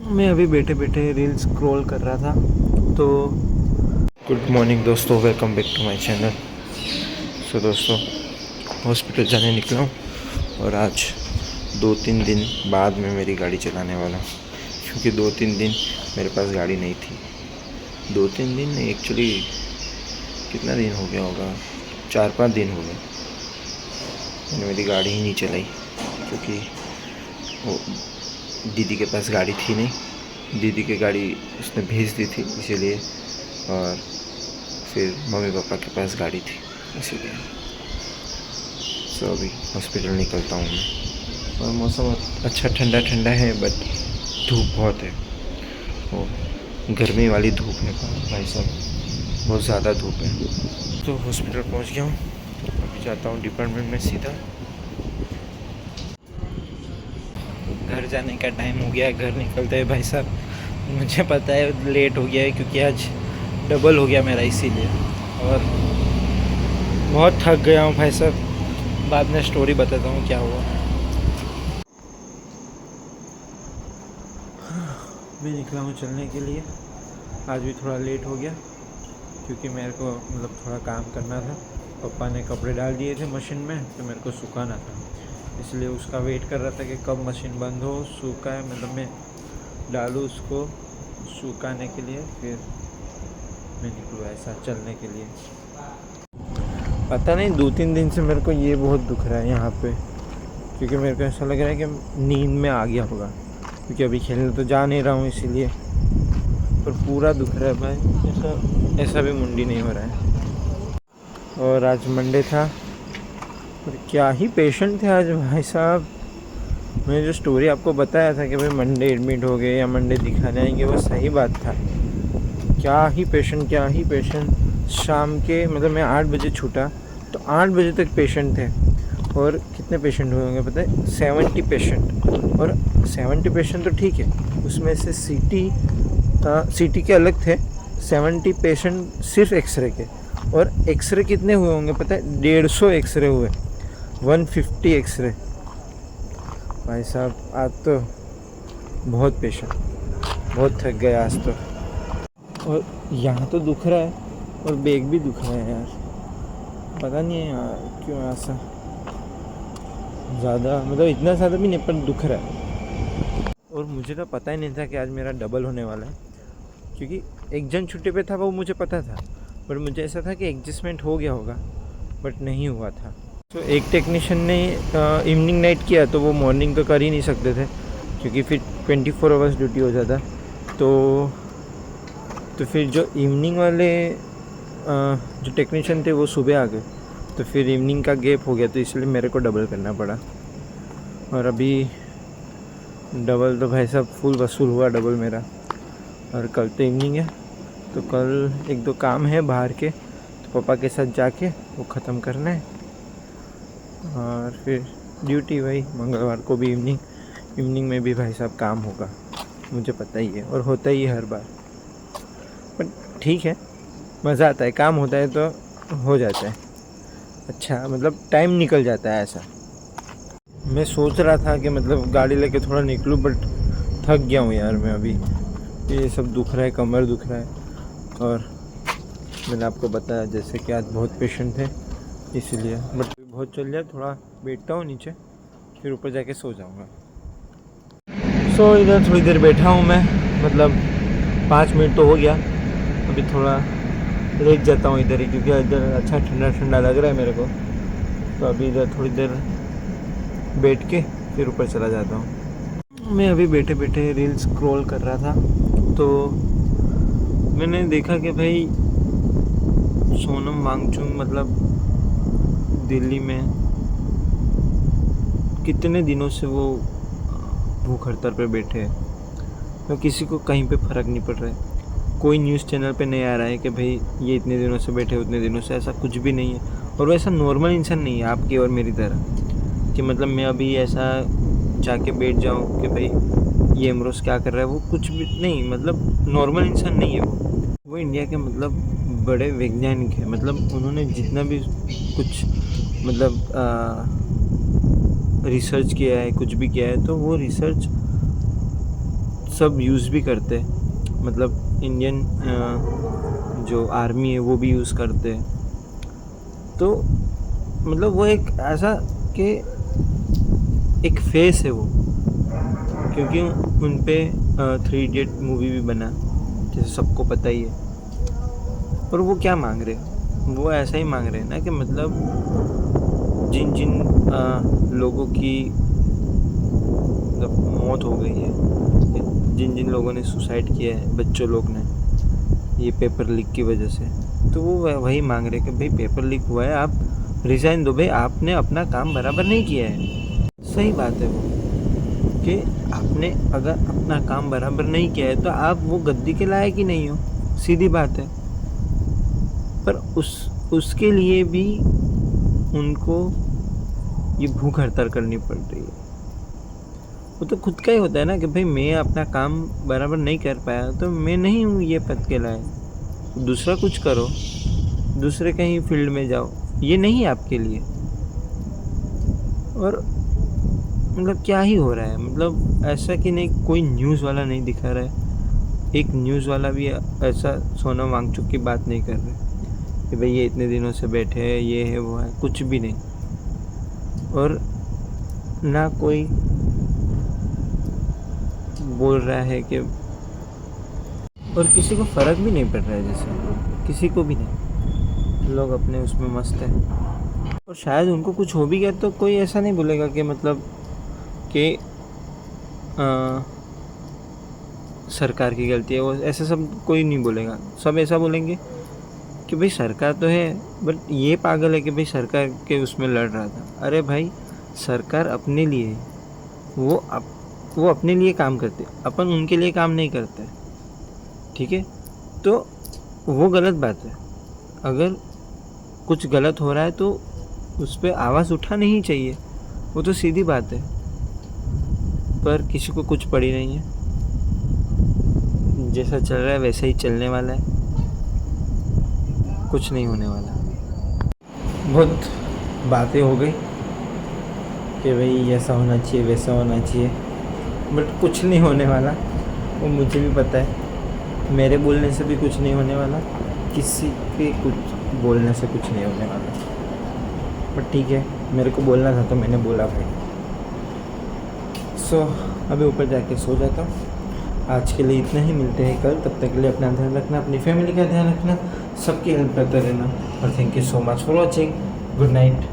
मैं अभी बैठे बैठे रील्स स्क्रॉल कर रहा था तो गुड मॉर्निंग दोस्तों, welcome back to my channel. So दोस्तों, हॉस्पिटल जाने निकला हूँ और आज 2-3 दिन बाद में मेरी गाड़ी चलाने वाला हूँ, क्योंकि 2-3 दिन मेरे पास गाड़ी नहीं थी। 2-3 दिन नहीं, एक्चुअली कितना दिन हो गया होगा, 4-5 दिन हो गए मैंने मेरी गाड़ी ही नहीं चलाई, क्योंकि वो दीदी के पास गाड़ी थी नहीं। दीदी की गाड़ी उसने भेज दी थी इसीलिए, और फिर मम्मी पापा के पास गाड़ी थी इसीलिए। सो अभी हॉस्पिटल निकलता हूँ मैं, और मौसम अच्छा ठंडा ठंडा है, बट धूप बहुत है। वो गर्मी वाली धूप है भाई साहब, बहुत ज़्यादा धूप है। तो हॉस्पिटल पहुँच गया हूँ, अभी जाता हूँ डिपार्टमेंट में सीधा। घर जाने का टाइम हो गया है, घर निकलते हैं भाई साहब। मुझे पता है लेट हो गया है, क्योंकि आज डबल हो गया मेरा, इसीलिए। और बहुत थक गया हूँ भाई साहब, बाद में स्टोरी बताता हूँ क्या हुआ। मैं निकला हूँ चलने के लिए। आज भी थोड़ा लेट हो गया, क्योंकि मेरे को मतलब थोड़ा काम करना था। पापा ने कपड़े डाल दिए थे मशीन में, तो मेरे को सुखाना था, इसलिए उसका वेट कर रहा था कि कब मशीन बंद हो, सूखा है मतलब मैं डालूँ उसको सुखाने के लिए, फिर मैं निकलूँ ऐसा चलने के लिए। पता नहीं 2-3 दिन से मेरे को ये बहुत दुख रहा है यहाँ पे, क्योंकि मेरे को ऐसा लग रहा है कि नींद में आ गया होगा, क्योंकि अभी खेलने तो जा नहीं रहा हूँ इसीलिए। पर पूरा दुख रहा है भाई, ऐसा भी मुंडी नहीं हो रहा है। और आज मंडे था, और क्या ही पेशेंट थे आज भाई साहब। मैंने जो स्टोरी आपको बताया था कि भाई मंडे एडमिट हो गए या मंडे दिखाने आएंगे, वो सही बात था। क्या ही पेशेंट। शाम के मतलब मैं 8 बजे छूटा तो 8 बजे तक पेशेंट थे। और कितने पेशेंट हुए होंगे पता है? 70 पेशेंट। और 70 पेशेंट तो ठीक है, उसमें से सीटी के अलग थे। 70 पेशेंट सिर्फ एक्सरे के। और एक्सरे कितने हुए होंगे पता है? 150 एक्सरे हुए, 150 एक्सरे। भाई साहब आज तो बहुत पेशेंट, बहुत थक गए आज तो। और यहाँ तो दुख रहा है, और बैग भी दुख रहा है यार, पता नहीं है यार क्यों ऐसा। ज़्यादा मतलब इतना ज़्यादा भी नहीं, पर दुख रहा है। और मुझे तो पता ही नहीं था कि आज मेरा डबल होने वाला है, क्योंकि एक जन छुट्टी पे था वो मुझे पता था, पर मुझे ऐसा था कि एडजस्टमेंट हो गया होगा, बट नहीं हुआ था। तो एक टेक्नीशियन ने इवनिंग नाइट किया, तो वो मॉर्निंग तो कर ही नहीं सकते थे, क्योंकि फिर 24 आवर्स ड्यूटी हो जाता। तो फिर जो इवनिंग वाले जो टेक्नीशियन थे वो सुबह आ गए, तो फिर इवनिंग का गैप हो गया, तो इसलिए मेरे को डबल करना पड़ा। और अभी डबल तो भाई साहब फुल वसूल हुआ डबल मेरा। और कल तो इवनिंग है, तो कल 1-2 काम है बाहर के, तो पापा के साथ जाके वो ख़त्म करना है। और फिर ड्यूटी वही मंगलवार को भी इवनिंग में भी भाई साहब काम होगा, मुझे पता ही है, और होता ही है हर बार। बट ठीक है, मज़ा आता है, काम होता है तो हो जाता है अच्छा, मतलब टाइम निकल जाता है ऐसा। मैं सोच रहा था कि मतलब गाड़ी लेके थोड़ा निकलूं, बट थक गया हूँ यार मैं अभी। ये सब दुख रहा है, कमर दुख रहा है। और मैंने आपको बताया जैसे कि आज बहुत पेशेंट थे इसीलिए, बट बहुत चल जाए, थोड़ा बैठता हूँ नीचे, फिर ऊपर जाके सो जाऊँगा। सो इधर थोड़ी देर बैठा हूँ मैं, मतलब 5 मिनट तो हो गया। अभी थोड़ा लेट जाता हूँ इधर ही, क्योंकि इधर अच्छा ठंडा ठंडा लग रहा है मेरे को। तो अभी इधर थोड़ी देर बैठ के फिर ऊपर चला जाता हूँ। मैं अभी बैठे बैठे रील्स स्क्रॉल कर रहा था, तो मैंने देखा कि भाई सोनम वांगचुक मतलब दिल्ली में कितने दिनों से वो भूख हड़ताल पर बैठे हैं, तो किसी को कहीं पे फ़र्क नहीं पड़ रहा है। कोई न्यूज़ चैनल पे नहीं आ रहा है कि भाई ये इतने दिनों से बैठे, उतने दिनों से, ऐसा कुछ भी नहीं है। और वो ऐसा नॉर्मल इंसान नहीं है आपकी और मेरी तरह, कि मतलब मैं अभी ऐसा जाके बैठ जाऊँ कि भाई ये इमरोज़ क्या कर रहा है, वो कुछ भी नहीं, मतलब नॉर्मल इंसान नहीं है वो इंडिया के मतलब बड़े वैज्ञानिक है। मतलब उन्होंने जितना भी कुछ मतलब रिसर्च किया है, कुछ भी किया है, तो वो रिसर्च सब यूज़ भी करते हैं, मतलब इंडियन जो आर्मी है वो भी यूज़ करते हैं। तो मतलब वो एक ऐसा कि एक फेस है वो, क्योंकि उन पे 3 इडियट मूवी भी बना, जैसे सबको पता ही है। पर वो क्या मांग रहे हैं, वो ऐसा ही मांग रहे हैं ना कि मतलब जिन जिन लोगों की मतलब मौत हो गई है, जिन जिन लोगों ने सुसाइड किया है, बच्चों लोग ने, ये पेपर लीक की वजह से, तो वो वही मांग रहे हैं कि भाई पेपर लीक हुआ है, आप रिज़ाइन दो, भाई आपने अपना काम बराबर नहीं किया है। सही बात है वो कि आपने अगर अपना काम बराबर नहीं किया है तो आप वो गद्दी के लायक ही नहीं हो, सीधी बात है। पर उसके लिए भी उनको ये भूख हड़ताल करनी पड़ रही है। वो तो खुद का ही होता है ना कि भाई मैं अपना काम बराबर नहीं कर पाया तो मैं नहीं हूँ ये पद के लायक, दूसरा कुछ करो, दूसरे कहीं फील्ड में जाओ, ये नहीं आपके लिए। और मतलब क्या ही हो रहा है, मतलब ऐसा कि नहीं, कोई न्यूज़ वाला नहीं दिखा रहा है, एक न्यूज़ वाला भी ऐसा सोना वांगचुक की बात नहीं कर रहे कि भाई ये इतने दिनों से बैठे हैं, ये है वो है, कुछ भी नहीं। और ना कोई बोल रहा है कि, और किसी को फ़र्क भी नहीं पड़ रहा है, जैसे किसी को भी नहीं, लोग अपने उसमें मस्त हैं। और शायद उनको कुछ हो भी गया तो कोई ऐसा नहीं बोलेगा कि मतलब कि सरकार की गलती है, वो ऐसा सब कोई नहीं बोलेगा। सब ऐसा बोलेंगे कि भाई सरकार तो है, बट ये पागल है कि भाई सरकार के उसमें लड़ रहा था। अरे भाई सरकार अपने लिए है, वो अपने लिए काम करते, अपन उनके लिए काम नहीं करते, ठीक है। तो वो गलत बात है, अगर कुछ गलत हो रहा है तो उस पर आवाज़ उठानी ही चाहिए, वो तो सीधी बात है। पर किसी को कुछ पड़ी नहीं है, जैसा चल रहा है वैसा ही चलने वाला है, कुछ नहीं होने वाला। बहुत बातें हो गई कि भाई ऐसा होना चाहिए, वैसा होना चाहिए, बट कुछ नहीं होने वाला, वो मुझे भी पता है। मेरे बोलने से भी कुछ नहीं होने वाला, किसी के कुछ बोलने से कुछ नहीं होने वाला। बट ठीक है, मेरे को बोलना था तो मैंने बोला भाई। सो अभी ऊपर जाके सो जाता हूँ। आज के लिए इतना ही, मिलते हैं कल। तब तक के लिए अपना ध्यान रखना, अपनी फैमिली का ध्यान रखना, सबकी हेल्प करते रहना। और thank you so much for watching. Good night.